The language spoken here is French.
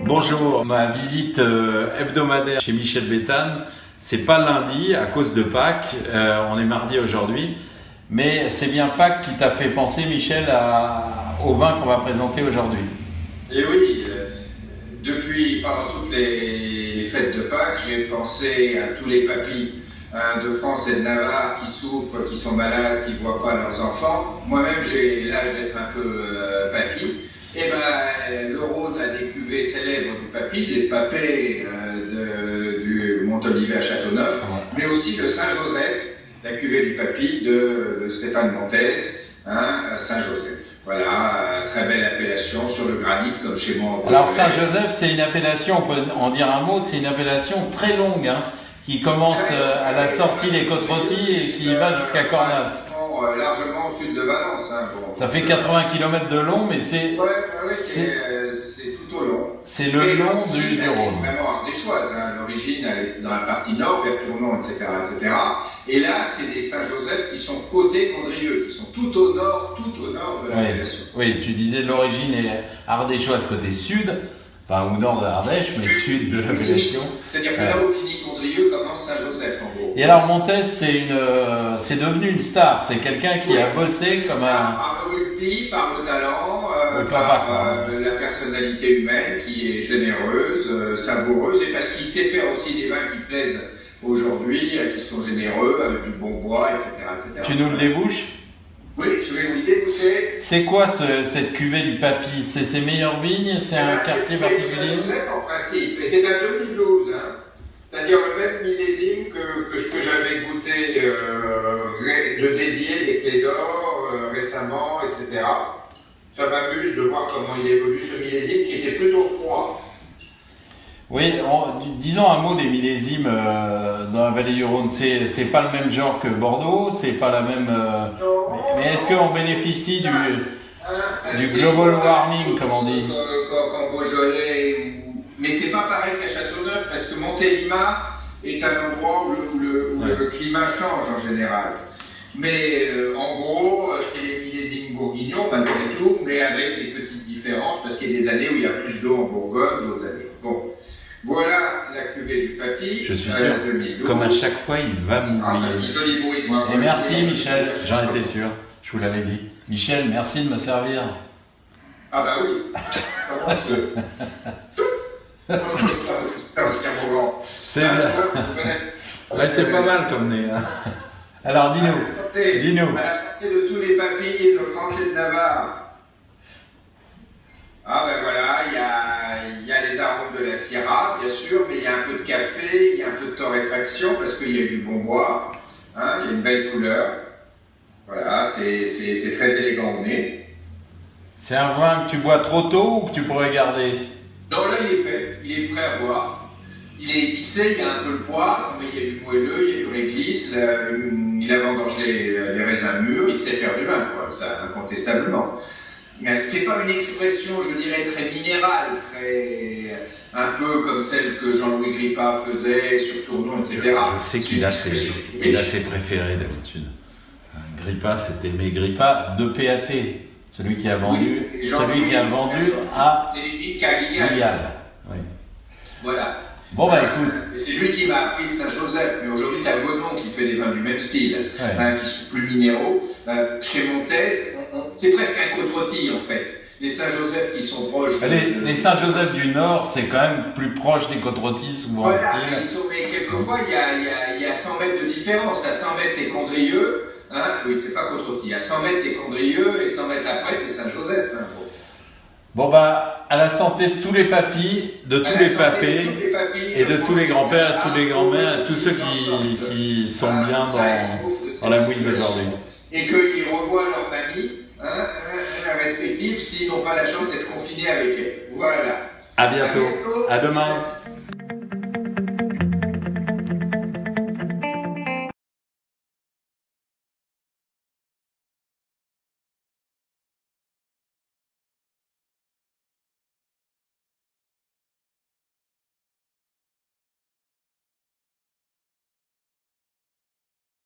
Bonjour, ma visite hebdomadaire chez Michel Béthane, c'est pas lundi à cause de Pâques, on est mardi aujourd'hui, mais c'est bien Pâques qui t'a fait penser, Michel, au vin qu'on va présenter aujourd'hui. Et oui, pendant toutes les fêtes de Pâques, j'ai pensé à tous les papis de France et de Navarre qui souffrent, qui sont malades, qui ne voient pas leurs enfants. Moi-même, j'ai l'âge d'être un peu papy. Et ben, le Rhône a des cuvées célèbres du papy, les papés du Montolivet à Châteauneuf, mais aussi le Saint-Joseph, la cuvée du papy de Stéphane Montez, Saint-Joseph. Voilà, très belle appellation sur le granit, comme chez moi. Alors Saint-Joseph, c'est une appellation, on peut en dire un mot, c'est une appellation très longue, qui commence à la sortie des Côtes-Rôties et qui va jusqu'à Cornas. Largement au sud de Valence. Bon. Ça fait 80 km de long, mais c'est... c'est tout au long. C'est le long du Rhône. Vraiment ardéchoise. L'origine, elle est dans la partie nord, vers Tournon, etc., etc. Et là, c'est des Saint-Joseph qui sont côté Condrieu, qui sont tout au nord de l'appellation. Oui, tu disais l'origine est ardéchoise côté sud, enfin au nord de l'Ardèche, mais sud de l'appellation. C'est-à-dire que là où finit Condrieu commence Saint-Joseph, en gros. Et alors Montez, c'est devenu une star, c'est quelqu'un qui a bossé comme un... Par le rugby, par le talent, par la personnalité humaine qui est généreuse, savoureuse, et parce qu'il sait faire aussi des vins qui plaisent aujourd'hui, qui sont généreux, avec du bon bois, etc. etc. Tu nous le débouches ? Oui, je vais vous le déboucher. C'est quoi cette cuvée du papy? C'est ses meilleures vignes? C'est un quartier particulier? En principe, et c'est un 2012, c'est-à-dire le même millésime que ce que j'avais goûté de dédier les Clés d'Or récemment, etc. Ça m'amuse de voir comment il évolue ce millésime qui était plutôt froid. Oui, disons un mot des millésimes dans la vallée du Rhône. C'est pas le même genre que Bordeaux, c'est pas la même. Mais est-ce qu'on bénéficie du global warming, comme on dit? Comme Beaujolais, mais c'est pas pareil qu'à Châteauneuf, parce que Montélimar est un endroit où le climat change en général. Mais en gros, c'est les millésimes bourguignons, malgré tout, mais avec des petites différences, parce qu'il y a des années où il y a plus d'eau en Bourgogne, d'autres années. Bon. Voilà la cuvée du papy. Je suis sûr, 2012. Comme à chaque fois, il va nous... c'est un joli bruit. Moi, et merci Michel, j'en étais sûr, je vous l'avais dit. Michel, merci de me servir. Ah bah oui. Comment je ne peux pas vous servir un moment. C'est bien. Ouais, c'est pas mal comme nez. Alors dis-nous. À la santé de tous les papilles de France et de Navarre. Ah ben voilà, il y a les arômes de la Syrah, bien sûr, mais il y a un peu de café, il y a un peu de torréfaction, parce qu'il y a du bon bois, il y a une belle couleur. Voilà, c'est très élégant au nez. C'est un vin que tu bois trop tôt ou que tu pourrais garder? Non, là il est fait, il est prêt à boire. Il est épicé, il y a un peu le poivre, mais il y a du moelleux, il y a du réglisse, il a vendangé les raisins mûrs, il sait faire du vin, quoi, ça incontestablement. C'est pas une expression, je dirais, très minérale, un peu comme celle que Jean-Louis Grippa faisait sur Tournon, etc. Je sais qu'il a ses préférés d'habitude. Grippa, c'était mes Grippa de PAT, celui qui a vendu, à Gigal. Oui. Voilà. Bon bah écoute. C'est lui qui m'a appris le Saint-Joseph, mais aujourd'hui tu as Gonon qui fait des vins du même style, qui sont plus minéraux. Chez Montez, c'est presque un côte-rôti en fait. Les Saint-Joseph qui sont proches. Les Saint-Joseph du Nord, c'est quand même plus proche des côte-rôtis souvent en style. Mais quelquefois il y a 100 mètres de différence. À 100 mètres t'es Condrieu, oui c'est pas côte-rôti. À 100 mètres t'es Condrieu et 100 mètres après t'es Saint-Joseph. Bon bah, à la santé de tous les papis, de tous les papés, et de tous les grands-pères, et tous les grands-mères, et tous ceux qui sont bien dans la mouise aujourd'hui. Et qu'ils revoient leur mamie, respective, s'ils n'ont pas la chance d'être confinés avec elle. Voilà. À bientôt. À demain.